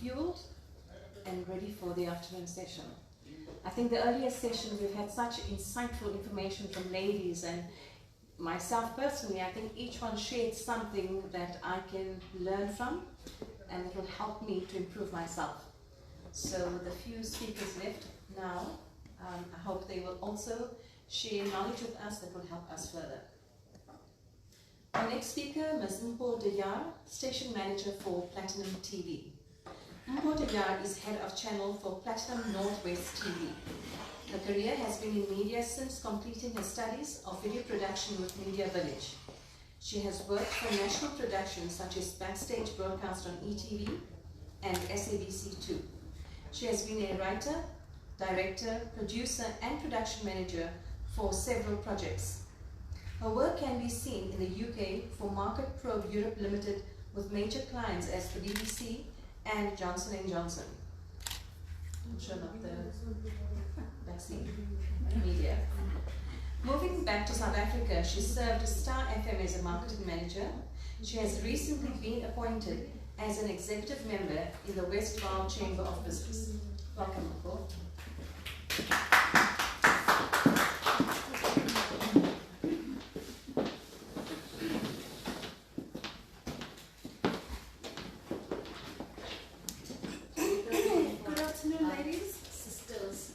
fueled and ready for the afternoon session. I think the earlier sessions we've had such insightful information from ladies, and myself personally, I think each one shared something that I can learn from and it will help me to improve myself. So the few speakers left now, I hope they will also share knowledge with us that will help us further. Our next speaker, Ms. Mpo Dayar, Station Manager for Platinum TV. Mpo Dayar is Head of Channel for Platinum Northwest TV. Her career has been in media since completing her studies of video production with Media Village. She has worked for national productions such as Backstage broadcast on ETV and SABC2. She has been a writer, director, producer and production manager for several projects. Her work can be seen in the UK for Market Probe Europe Limited with major clients as the BBC and Johnson & Johnson. I'm sure not the vaccine media. Moving back to South Africa, she served as Star FM as a marketing manager. She has recently been appointed as an executive member in the Westvaal Chamber of Business. Welcome, Nicole. Good afternoon, ladies, sisters.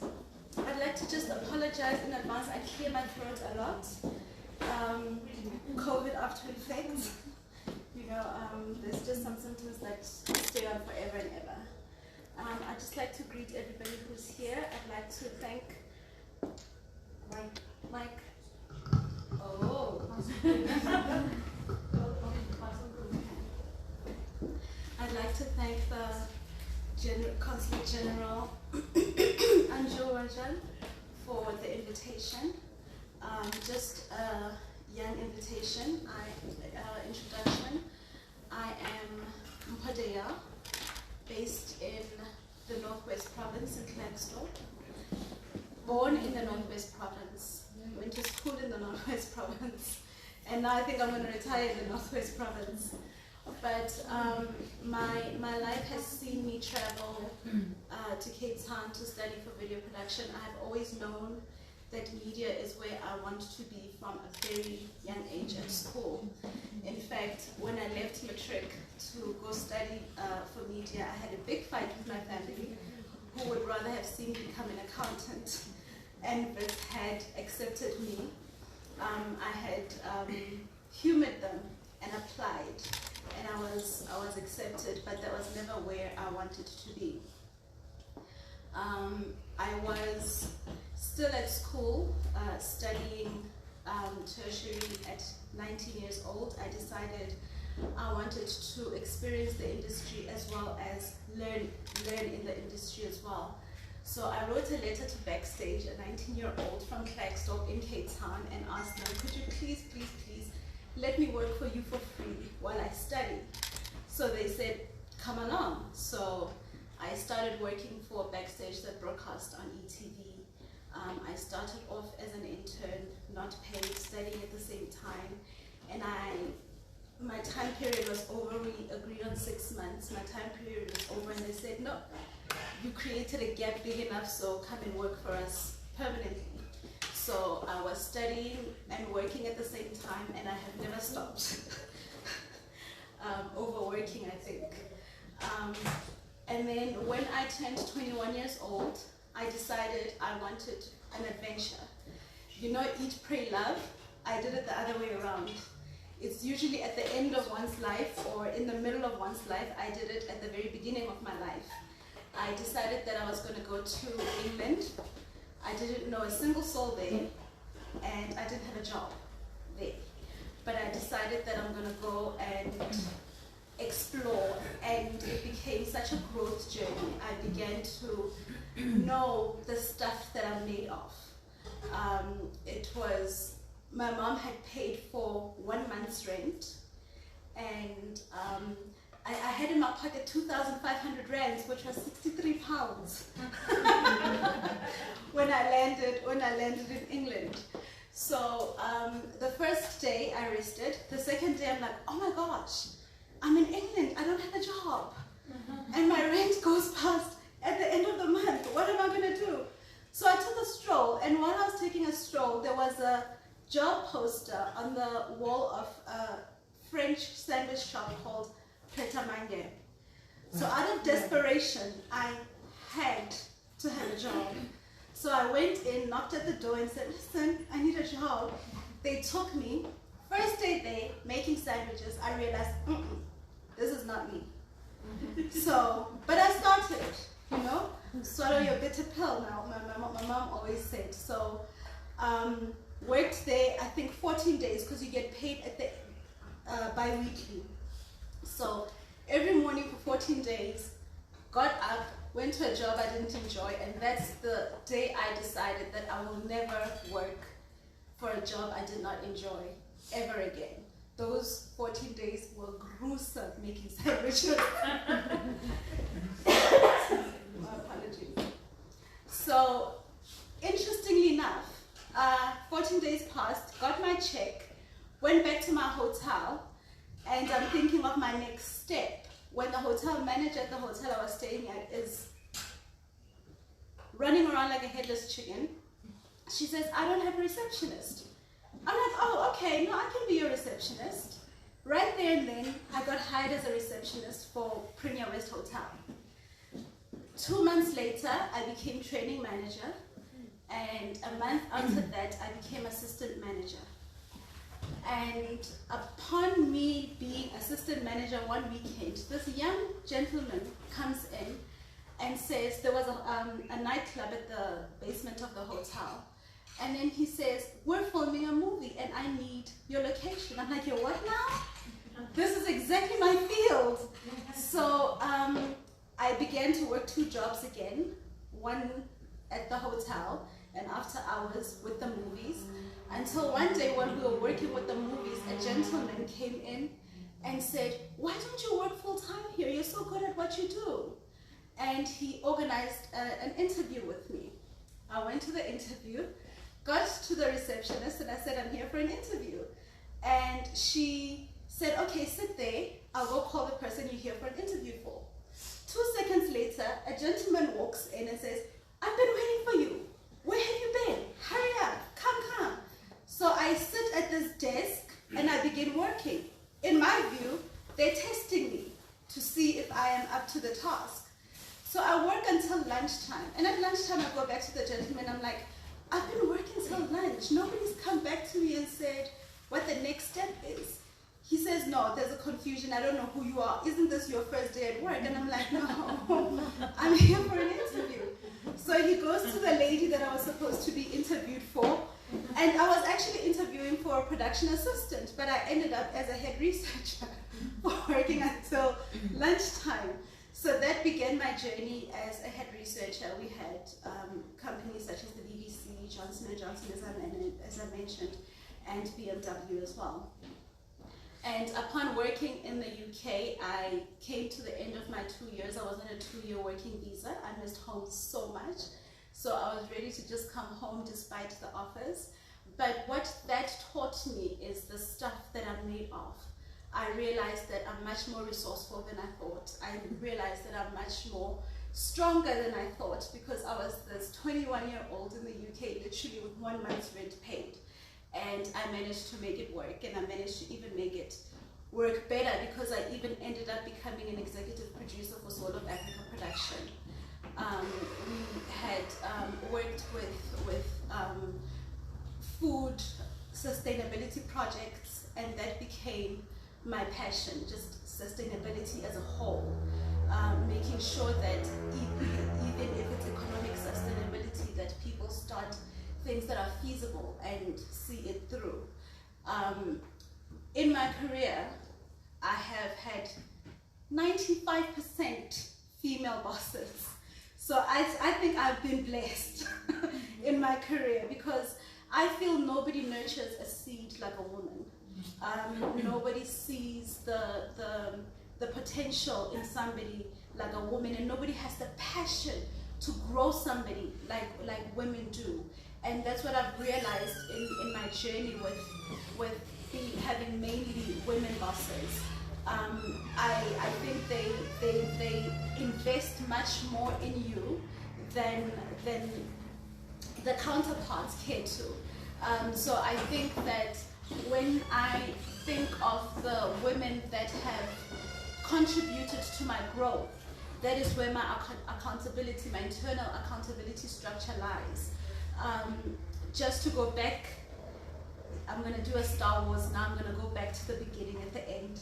I'd like to just apologize in advance. I clear my throat a lot. COVID after effects. You know, there's just some symptoms that stay on forever and ever. I'd just like to greet everybody who's here. I'd like to thank Mike. Oh. I'd like to thank the Consulate General Anjo Rajan for the invitation. Just a young introduction. I am Mpo Dayar, based in the Northwest Province in Klerksdorp. Born in the Northwest Province, went to school in the Northwest Province, and now I think I'm going to retire in the Northwest Province. But my life has seen me travel to Cape Town to study for video production. I've always known that media is where I want to be from a very young age at school. In fact, when I left matric to go study for media, I had a big fight with my family, who would rather have seen me become an accountant, and but had accepted me. I had humored them and applied, and I was accepted, but that was never where I wanted to be. I was still at school, studying tertiary at 19 years old. I decided I wanted to experience the industry as well as learn in the industry as well. So I wrote a letter to Backstage, a 19-year-old from Klerksdorp in Cape Town, and asked them, could you please let me work for you for free while I study? So they said, come along. So I started working for Backstage that broadcast on ETV. I started off as an intern, not paid, studying at the same time, and my time period was over. We agreed on 6 months. My time period was over, and they said, no, you created a gap big enough, so come and work for us permanently. So I was studying and working at the same time, and I have never stopped. Overworking, I think. And then when I turned 21 years old, I decided I wanted an adventure. You know, eat, pray, love. I did it the other way around. It's usually at the end of one's life or in the middle of one's life. I did it at the very beginning of my life. I decided that I was going to go to England. I didn't know a single soul there, and I didn't have a job there. But I decided that I'm going to go and explore, and it became such a growth journey. I began to know the stuff that I'm made of. It was, my mom had paid for 1 month's rent, and I had in my pocket 2,500 rands, which was 63 pounds when I landed in England. So the first day I rested. The second day I'm like, oh my gosh, I'm in England, I don't have a job. And my rent So out of desperation, I had to have a job. So I went in, knocked at the door and said, listen, I need a job. They took me. First day there, making sandwiches, I realized, this is not me. So, but I started, swallow your bitter pill now, my mom always said. So, worked there, I think 14 days, because you get paid at the bi-weekly. So, every morning for 14 days, got up, went to a job I didn't enjoy, and that's the day I decided that I will never work for a job I did not enjoy ever again. Those 14 days were gruesome making sandwiches. My apologies. So, interestingly enough, 14 days passed, got my check, went back to my hotel, and I'm thinking of my next step. When the hotel manager at the hotel I was staying at is running around like a headless chicken, she says, I don't have a receptionist. I'm like, oh, okay, no, I can be your receptionist. Right there and then, I got hired as a receptionist for Premier West Hotel. 2 months later, I became training manager, and a month after that, I became assistant manager. And upon me being assistant manager one weekend, this young gentleman comes in and says, there was a nightclub at the basement of the hotel. And then he says, we're filming a movie and I need your location. I'm like, you're what now? This is exactly my field. So I began to work 2 jobs again, one at the hotel and after hours with the movies. Until one day when we were working with the movies, a gentleman came in and said, why don't you work full time here? You're so good at what you do. And he organized an interview with me. I went to the interview, got to the receptionist and I said, I'm here for an interview. And she said, okay, sit there. I'll go call the person you're here for an interview for. 2 seconds later, a gentleman walks in and says, I've been waiting for you. Where have you been? Hurry up, come. So I sit at this desk and I begin working. In my view, they're testing me to see if I am up to the task. So I work until lunchtime. And at lunchtime, I go back to the gentleman. I'm like, I've been working till lunch. Nobody's come back to me and said what the next step is. He says, no, there's a confusion. I don't know who you are. Isn't this your first day at work? And I'm like, no, I'm here for an interview. So he goes to the lady that I was supposed to be interviewed for. And I was actually interviewing for a production assistant, but I ended up as a head researcher working until lunchtime. So that began my journey as a head researcher. We had companies such as the BBC, Johnson & Johnson, as I mentioned, and BMW as well. And upon working in the UK, I came to the end of my 2 years. I was on a 2-year working visa. I missed home so much. So I was ready to just come home despite the offers. But what that taught me is the stuff that I'm made of. I realized that I'm much more resourceful than I thought. I realized that I'm much more stronger than I thought, because I was this 21-year-old in the UK, literally with 1 month's rent paid. And I managed to make it work, and I managed to even make it work better, because I even ended up becoming an executive producer for Soul of Africa production. We had worked with food sustainability projects, and that became my passion, just sustainability as a whole, making sure that even if it's economic sustainability, that people start things that are feasible and see it through. In my career, I have had 95% female bosses. So I think I've been blessed in my career, because I feel nobody nurtures a seed like a woman. Nobody sees the potential in somebody like a woman, and nobody has the passion to grow somebody like women do. And that's what I've realized in my journey with having mainly women bosses. I think they invest much more in you than the counterparts care to. So I think that when I think of the women that have contributed to my growth, that is where my accountability, my internal accountability structure lies. Just to go back, I'm going to do a Star Wars now, I'm going to go back to the beginning at the end.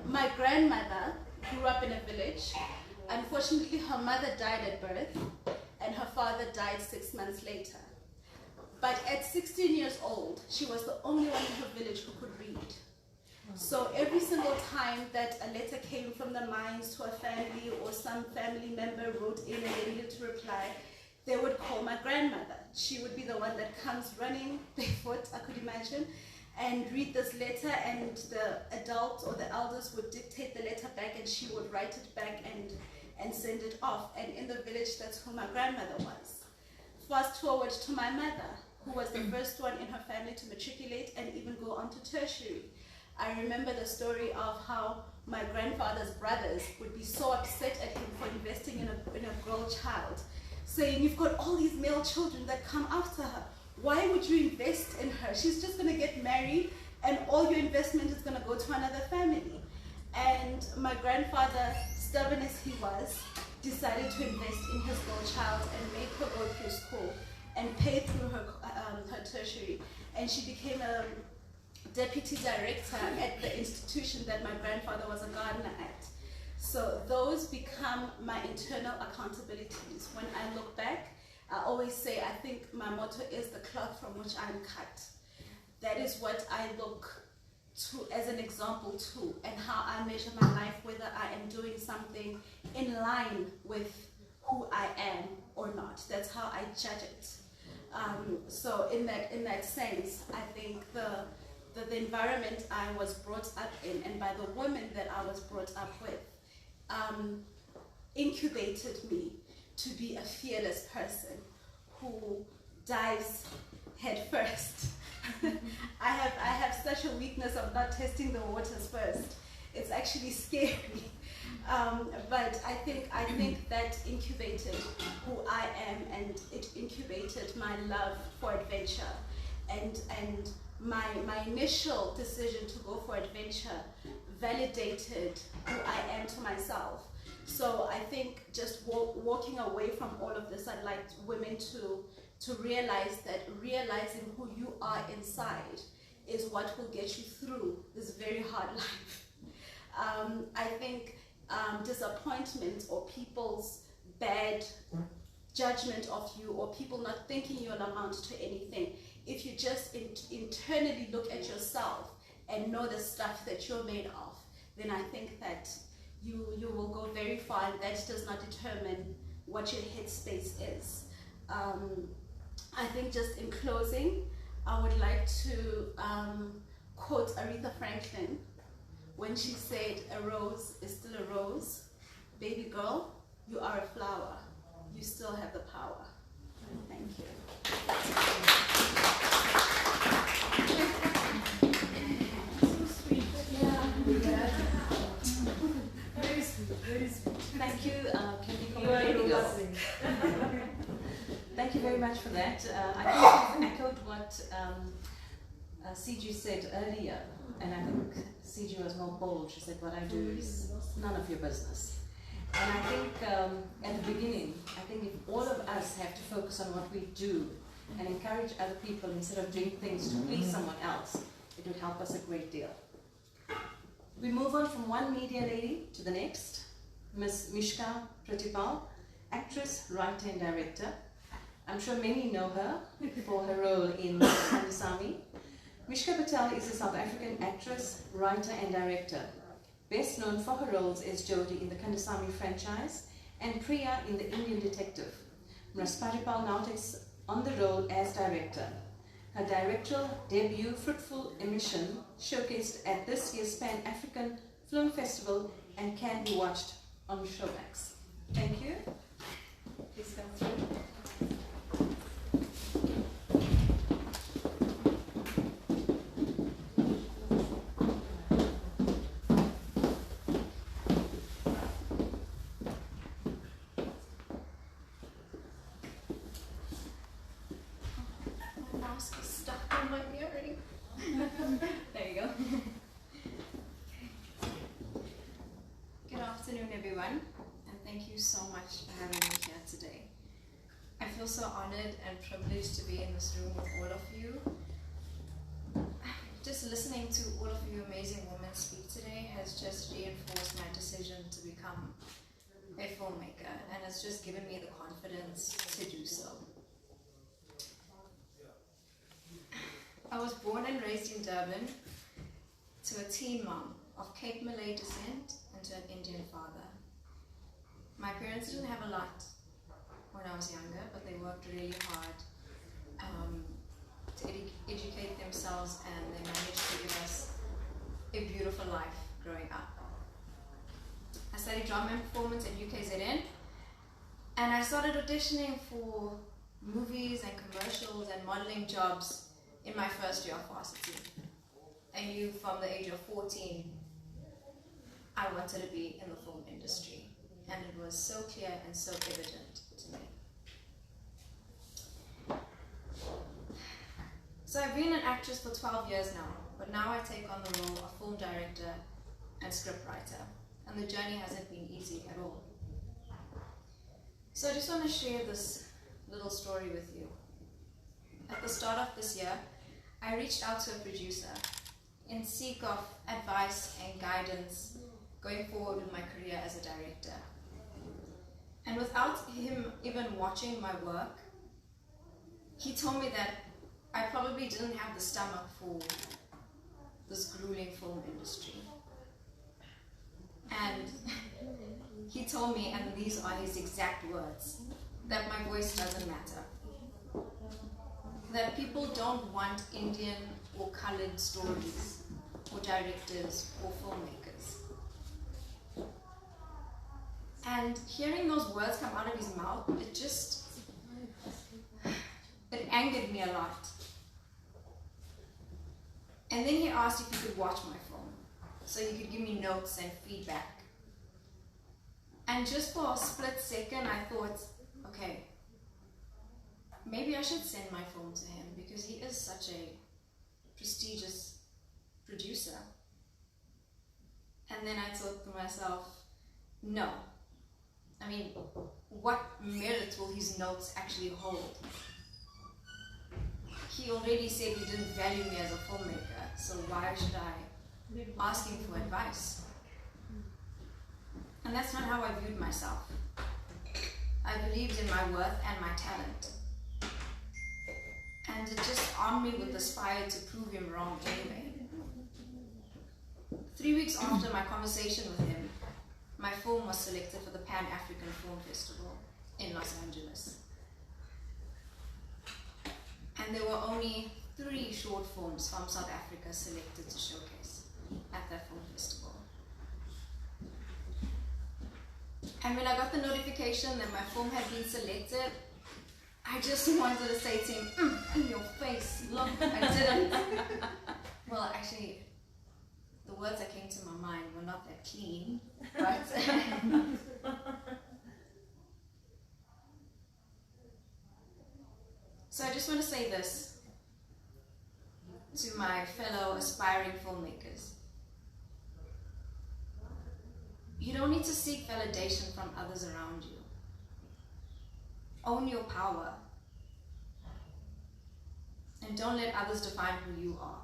My grandmother grew up in a village. Unfortunately, her mother died at birth, and her father died 6 months later. But at 16 years old, she was the only one in her village who could read. So every single time that a letter came from the mines to a family, or some family member wrote in and they needed to reply, they would call my grandmother. She would be the one that comes running barefoot, I could imagine, and read this letter, and the adults or the elders would dictate the letter back, and she would write it back and send it off. And in the village, that's who my grandmother was. Fast forward to my mother, who was the first one in her family to matriculate and even go on to tertiary. I remember the story of how my grandfather's brothers would be so upset at him for investing in a girl child, saying, you've got all these male children that come after her. Why would you invest in her? She's just going to get married and all your investment is going to go to another family. And my grandfather, stubborn as he was, decided to invest in his girl child and make her go through school and pay through her tertiary. And she became a deputy director at the institution that my grandfather was a gardener at. So those become my internal accountabilities. When I look back, I always say, I think my motto is the cloth from which I'm cut. That is what I look to as an example too, and how I measure my life, whether I am doing something in line with who I am or not. That's how I judge it. So in that sense, I think the environment I was brought up in, and by the women that I was brought up with, incubated me to be a fearless person who dives head first. I have such a weakness of not testing the waters first. It's actually scary. But I think that incubated who I am, and it incubated my love for adventure, and my initial decision to go for adventure validated who I am to myself. So I think just walking away from all of this, I'd like women to realize that realizing who you are inside is what will get you through this very hard life. I think disappointment, or people's bad judgment of you, or people not thinking you'll amount to anything, if you just internally look at yourself and know the stuff that you're made of, then I think that you will go very far, and that does not determine what your headspace is. I think just in closing, I would like to quote Aretha Franklin when she said, "A rose is still a rose. Baby girl, you are a flower. You still have the power." Thank you. Thank you. Can you come on, baby girl? Thank you very much for that. I think you've echoed what CG said earlier, and I think CG was more bold. She said, what I do is none of your business. And I think at the beginning, I think if all of us have to focus on what we do and encourage other people instead of doing things to please someone else, it would help us a great deal. We move on from one media lady to the next, Ms. Mishka Pratipal, actress, writer and director. I'm sure many know her for her role in Kandasamy. Mishka Patel is a South African actress, writer and director, best known for her roles as Jodie in the Kandasamy franchise and Priya in The Indian Detective. Ms. Pratipal now takes on the role as director. Her directorial debut, Fruitful Emission, showcased at this year's Pan-African Film Festival and can be watched on Showmax. Thank you. Please come through. There you go. Good afternoon, everyone, and Thank you so much for having me here today. I feel so honored and privileged to be in this room with all of you. Just listening to all of you amazing women speak today has just reinforced my decision to become a filmmaker, and it's just given me the confidence to do so. I was born and raised in Durban to a teen mom of Cape Malay descent and to an Indian father. My parents didn't have a lot when I was younger, but they worked really hard to educate themselves, and they managed to give us a beautiful life growing up. I studied drama and performance at UKZN, and I started auditioning for movies and commercials and modeling jobs in my first year of varsity. I knew from the age of 14 I wanted to be in the film industry, and it was so clear and so evident to me. So I've been an actress for 12 years now, but now I take on the role of film director and scriptwriter, and the journey hasn't been easy at all. So I just want to share this little story with you. At the start of this year, I reached out to a producer in seek of advice and guidance going forward with my career as a director. And without him even watching my work, he told me that I probably didn't have the stomach for this grueling film industry. And he told me, and these are his exact words, that my voice doesn't matter. That people don't want Indian or colored stories, or directors, or filmmakers. And hearing those words come out of his mouth, it angered me a lot. And then he asked if he could watch my film, so he could give me notes and feedback. And just for a split second, I thought, okay, maybe I should send my film to him, because he is such a prestigious producer. And then I thought to myself, no. I mean, what merit will his notes actually hold? He already said he didn't value me as a filmmaker, so why should I ask him for advice? And that's not how I viewed myself. I believed in my worth and my talent. And it just armed me with this fire to prove him wrong anyway. 3 weeks after my conversation with him, my film was selected for the Pan-African Film Festival in Los Angeles. And there were only 3 short films from South Africa selected to showcase at that film festival. And when I got the notification that my film had been selected, I just wanted to say to him, in your face, look, I didn't. Well, actually, the words that came to my mind were not that clean, but so I just want to say this to my fellow aspiring filmmakers. You don't need to seek validation from others around you. Own your power. And don't let others define who you are.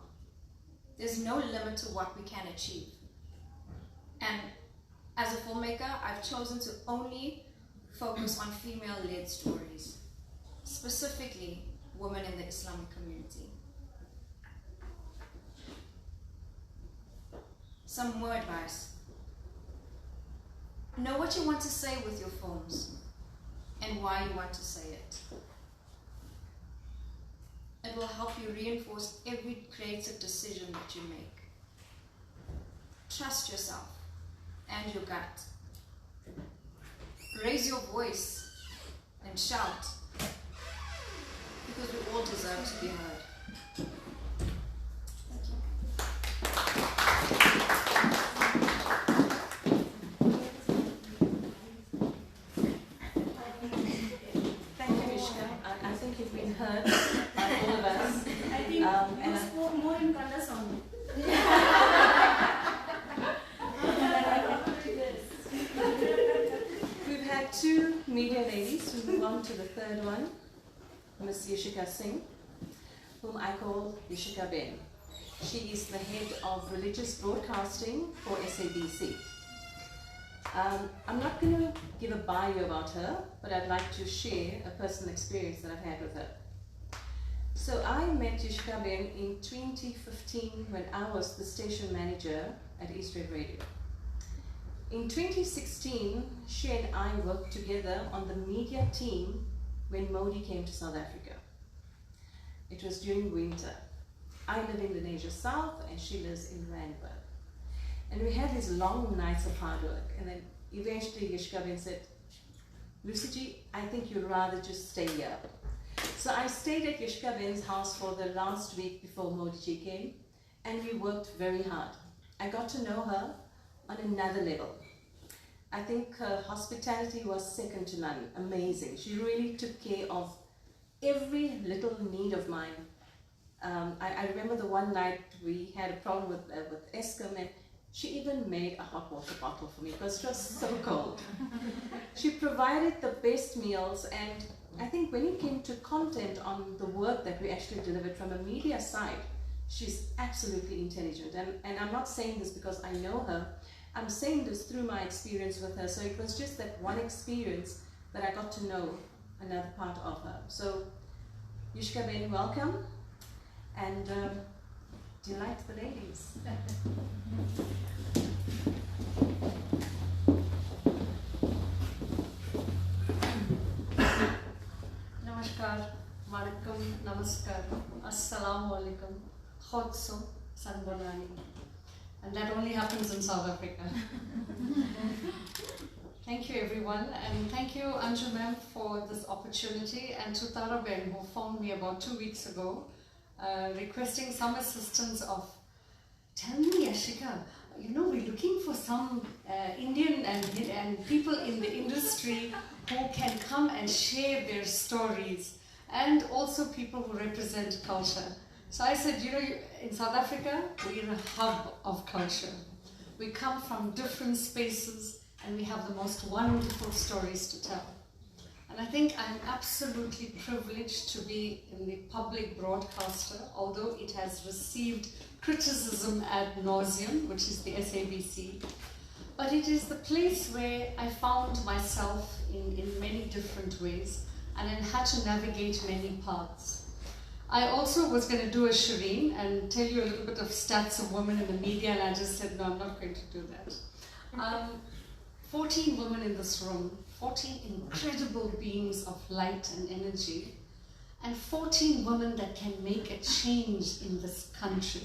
There's no limit to what we can achieve. And as a filmmaker, I've chosen to only focus on female-led stories, specifically women in the Islamic community. Some more advice. Know what you want to say with your films and why you want to say it. It will help you reinforce every creative decision that you make. Trust yourself and your gut. Raise your voice and shout, because we all deserve to be heard. Thank you. Thank you, Mishka. I think you've been heard by all of us. I think you spoke more in color song. We've two media ladies. We move on to the third one, Miss Yashika Singh, whom I call Yashika Ben. She is the head of religious broadcasting for SABC. I'm not going to give a bio about her, but I'd like to share a personal experience that I've had with her. So I met Yashika Ben in 2015 when I was the station manager at East Red Radio. In 2016, she and I worked together on the media team when Modi came to South Africa. It was during winter. I live in the Asia South and she lives in Randburg. And we had these long nights of hard work. And then eventually Yashika Ben said, Lucy G, I think you'd rather just stay here. So I stayed at Yashika Ben's house for the last week before Modi Ji came, and we worked very hard. I got to know her on another level. I think her hospitality was second to none, amazing. She really took care of every little need of mine. I remember the one night we had a problem with Eskom, and she even made a hot water bottle for me because it was so cold. She provided the best meals, and I think when it came to content on the work that we actually delivered from a media side, she's absolutely intelligent. And I'm not saying this because I know her, I'm saying this through my experience with her. So it was just that one experience that I got to know another part of her. So Yashika Ben, welcome, and delight the ladies. Namaskar, Walaikum, Namaskar, Assalamu Alaikum, Khotso, Sanbonani. And that only happens in South Africa. Thank you everyone, and thank you Anju ma'am for this opportunity, and to Tara Ben who phoned me about 2 weeks ago requesting some assistance of, tell me Yashika, you know, we're looking for some Indian and people in the industry who can come and share their stories, and also people who represent culture. So I said, you know, in South Africa, we're a hub of culture. We come from different spaces and we have the most wonderful stories to tell. And I think I'm absolutely privileged to be in the public broadcaster, although it has received criticism ad nauseum, which is the SABC. But it is the place where I found myself in many different ways, and I had to navigate many paths. I also was going to do a Shireen and tell you a little bit of stats of women in the media, and I just said, no, I'm not going to do that. 14 women in this room, 14 incredible beings of light and energy, and 14 women that can make a change in this country.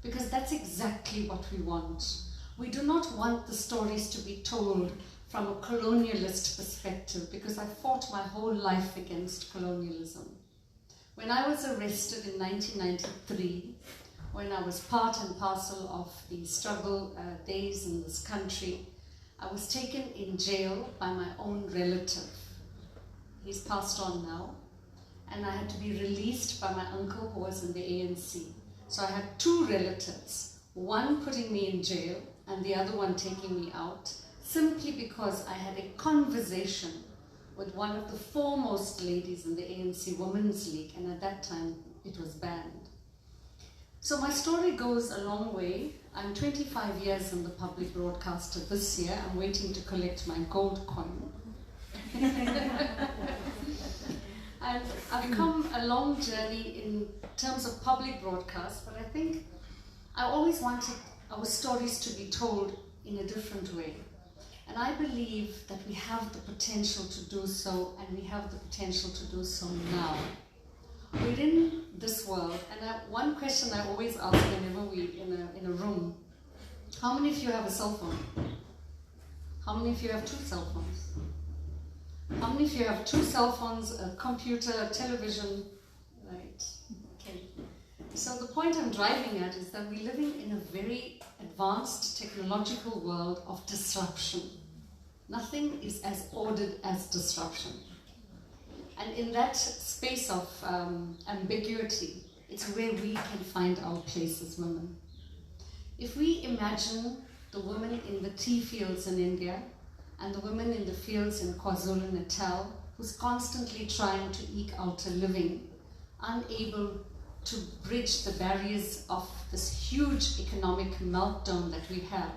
Because that's exactly what we want. We do not want the stories to be told from a colonialist perspective, because I fought my whole life against colonialism. When I was arrested in 1993, when I was part and parcel of the struggle days in this country, I was taken in jail by my own relative. He's passed on now. And I had to be released by my uncle who was in the ANC. So I had two relatives, one putting me in jail and the other one taking me out, simply because I had a conversation with one of the foremost ladies in the ANC Women's League, and at that time it was banned. So my story goes a long way. I'm 25 years in the public broadcaster this year. I'm waiting to collect my gold coin. And I've come a long journey in terms of public broadcast, but I think I always wanted our stories to be told in a different way. And I believe that we have the potential to do so, and we have the potential to do so now. We're in this world, and one question I always ask whenever we're in a room, how many of you have a cell phone? How many of you have 2 cell phones? How many of you have 2 cell phones, a computer, a television? Right, okay. So the point I'm driving at is that we're living in a very advanced technological world of disruption. Nothing is as ordered as disruption. And in that space of ambiguity, it's where we can find our place as women. If we imagine the women in the tea fields in India and the women in the fields in KwaZulu-Natal who's constantly trying to eke out a living, unable to bridge the barriers of this huge economic meltdown that we have.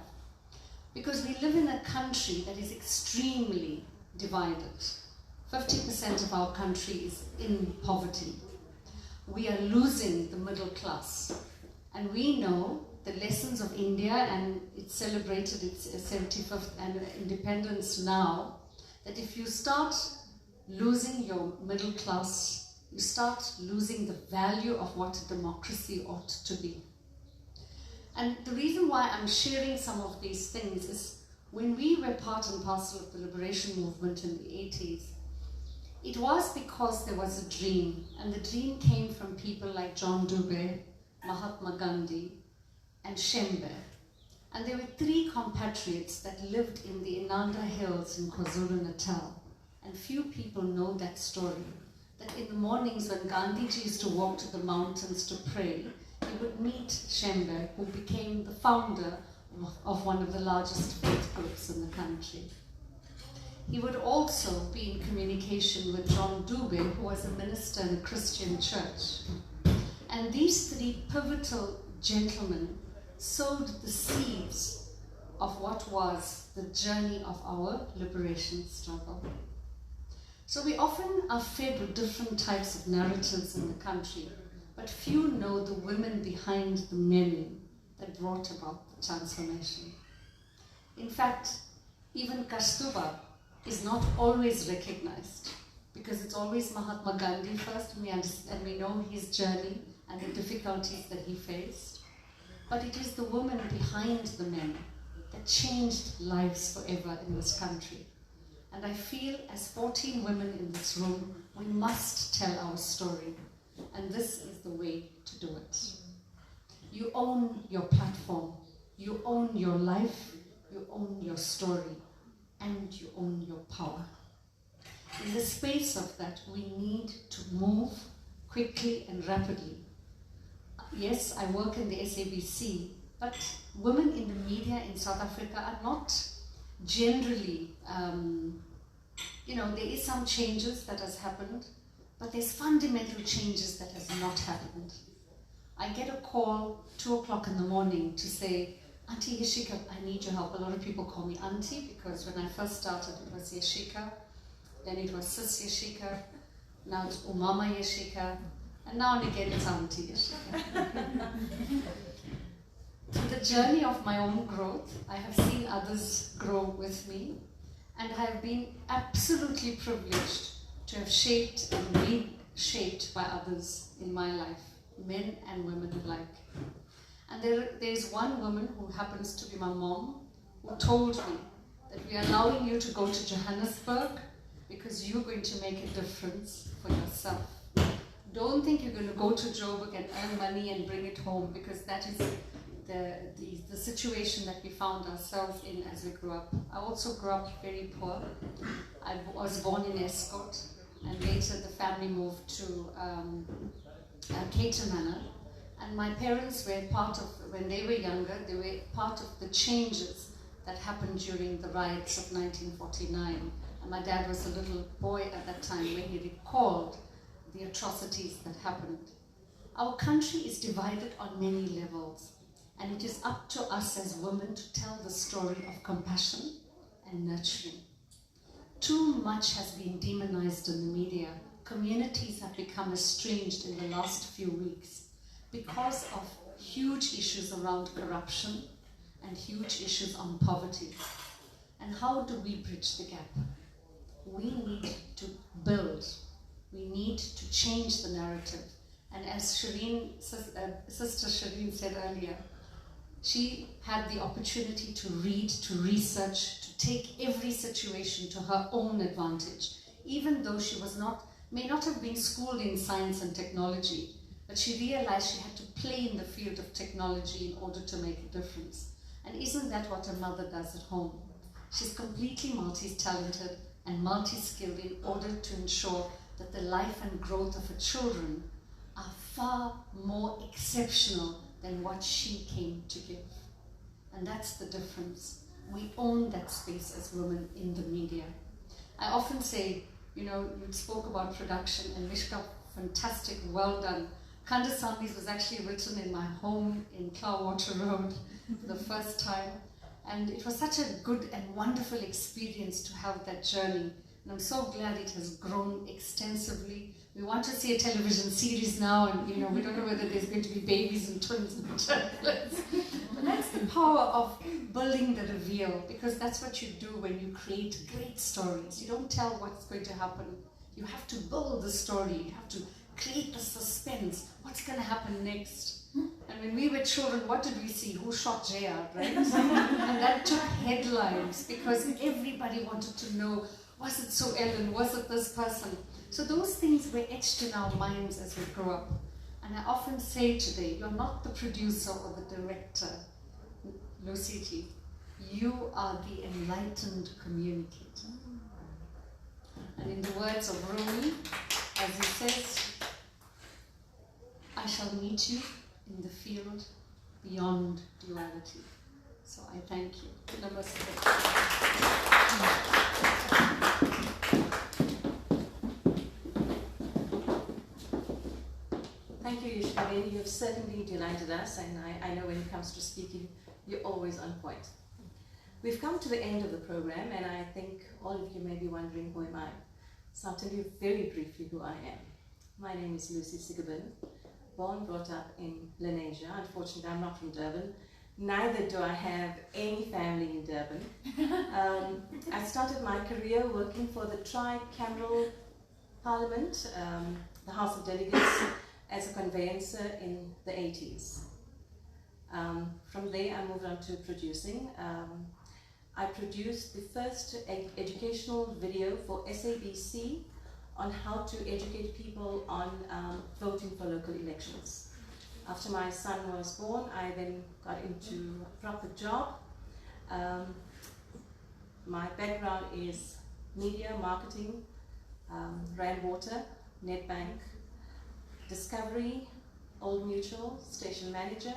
Because we live in a country that is extremely divided. 50% of our country is in poverty. We are losing the middle class. And we know the lessons of India, and it celebrated its 75th independence now, that if you start losing your middle class, you start losing the value of what a democracy ought to be. And the reason why I'm sharing some of these things is when we were part and parcel of the liberation movement in the 80s, it was because there was a dream, and the dream came from people like John Dube, Mahatma Gandhi, and Shembe. And there were 3 compatriots that lived in the Inanda Hills in KwaZulu-Natal. And few people know that story, that in the mornings when Gandhiji used to walk to the mountains to pray, he would meet Shembe, who became the founder of one of the largest faith groups in the country. He would also be in communication with John Dube, who was a minister in a Christian church. And these 3 pivotal gentlemen sowed the seeds of what was the journey of our liberation struggle. So we often are fed with different types of narratives in the country, but few know the women behind the men that brought about the transformation. In fact, even Kastuba is not always recognized, because it's always Mahatma Gandhi first, and we know his journey and the difficulties that he faced. But it is the women behind the men that changed lives forever in this country. And I feel as 14 women in this room, we must tell our story. And this is the way to do it. You own your platform, you own your life, you own your story, and you own your power. In the space of that, we need to move quickly and rapidly. Yes, I work in the SABC, but women in the media in South Africa are not generally, there is some changes that has happened, but there's fundamental changes that has not happened. I get a call 2 o'clock in the morning to say, Auntie Yeshika, I need your help. A lot of people call me Auntie because when I first started it was Yeshika, then it was Sis Yeshika, now it's Umama Yeshika, and now and again it's Auntie Yeshika. Through the journey of my own growth, I have seen others grow with me, and I have been absolutely privileged to have shaped and been shaped by others in my life, men and women alike. And there's one woman who happens to be my mom, who told me that we are allowing you to go to Johannesburg because you're going to make a difference for yourself. Don't think you're going to go to Joburg and earn money and bring it home, because that is the situation that we found ourselves in as we grew up. I also grew up very poor. I was born in Escort, and later the family moved to Cater Manor. And my parents were part of, when they were younger, they were part of the changes that happened during the riots of 1949. And my dad was a little boy at that time when he recalled the atrocities that happened. Our country is divided on many levels, and it is up to us as women to tell the story of compassion and nurturing. Too much has been demonized in the media. Communities have become estranged in the last few weeks because of huge issues around corruption and huge issues on poverty. And how do we bridge the gap? We need to build. We need to change the narrative. And as Sister Shireen said earlier, she had the opportunity to read, to research, to take every situation to her own advantage, even though she may not have been schooled in science and technology, but she realized she had to play in the field of technology in order to make a difference. And isn't that what a mother does at home? She's completely multi-talented and multi-skilled in order to ensure that the life and growth of her children are far more exceptional than what she came to give. And that's the difference. we own that space as women in the media. I often say, you spoke about production, and Vishka, fantastic, well done. Kandasamis was actually written in my home in Cloudwater Road for the first time, and it was such a good and wonderful experience to have that journey, and I'm so glad it has grown extensively. We want to see a television series now, and we don't know whether there's going to be babies and twins and triplets. But that's the power of building the reveal, because that's what you do when you create great stories. You don't tell what's going to happen. You have to build the story. You have to create the suspense. What's going to happen next? And when we were children, what did we see? Who shot JR, right? And that took headlines because everybody wanted to know, was it Sue Ellen? Was it this person? So those things were etched in our minds as we grew up. And I often say today, you're not the producer or the director, Lucity. You are the enlightened communicator. And in the words of Rumi, as he says, I shall meet you in the field beyond duality. So I thank you. Namaste. Thank you, Yishkarin. You have certainly delighted us, and I know when it comes to speaking, you're always on point. We've come to the end of the program, and I think all of you may be wondering, who am I? So I'll tell you very briefly who I am. My name is Lucy Sigabin, born, brought up in Lenasia. Unfortunately, I'm not from Durban. Neither do I have any family in Durban. I started my career working for the Tricameral Parliament, the House of Delegates, as a conveyancer in the 80s. From there, I moved on to producing. I produced the first educational video for SABC on how to educate people on voting for local elections. After my son was born, I then got into a proper job. My background is media, marketing, Rand Water, Nedbank, Discovery, Old Mutual, station manager,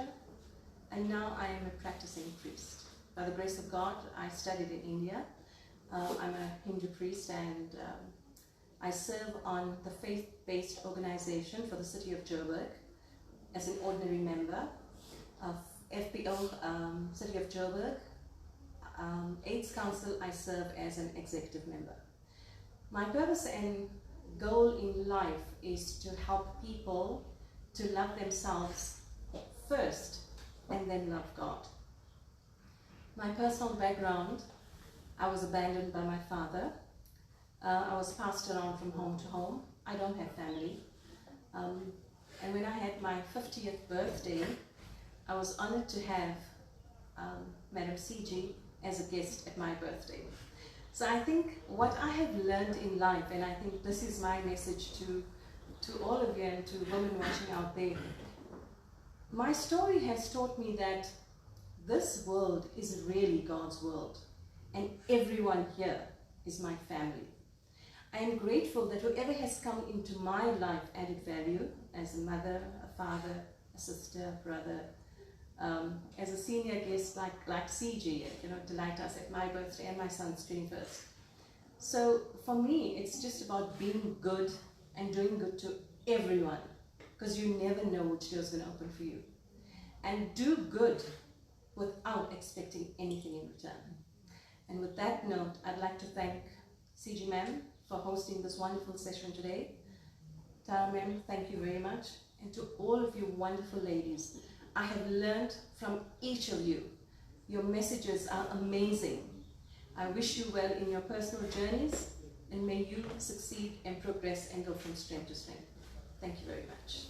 and now I am a practicing priest. By the grace of God, I studied in India. I'm a Hindu priest, and I serve on the faith-based organization for the city of Joburg as an ordinary member of FPO City of Joburg. AIDS Council, I serve as an executive member. My purpose and goal in life is to help people to love themselves first and then love God. My personal background, I was abandoned by my father. I was passed around from home to home. I don't have family. And when I had my 50th birthday, I was honored to have Madam CG as a guest at my birthday. So I think what I have learned in life, and I think this is my message to all of you and to women watching out there, my story has taught me that this world is really God's world, and everyone here is my family. I am grateful that whoever has come into my life added value as a mother, a father, a sister, a brother, as a senior guest like CG, delight us at my birthday and my son's 21st. So for me, it's just about being good and doing good to everyone, because you never know which door is going to open for you. And do good without expecting anything in return. And with that note, I'd like to thank CG Ma'am for hosting this wonderful session today. Tara Ma'am, thank you very much. And to all of you wonderful ladies, I have learned from each of you. Your messages are amazing. I wish you well in your personal journeys, and may you succeed and progress and go from strength to strength. Thank you very much.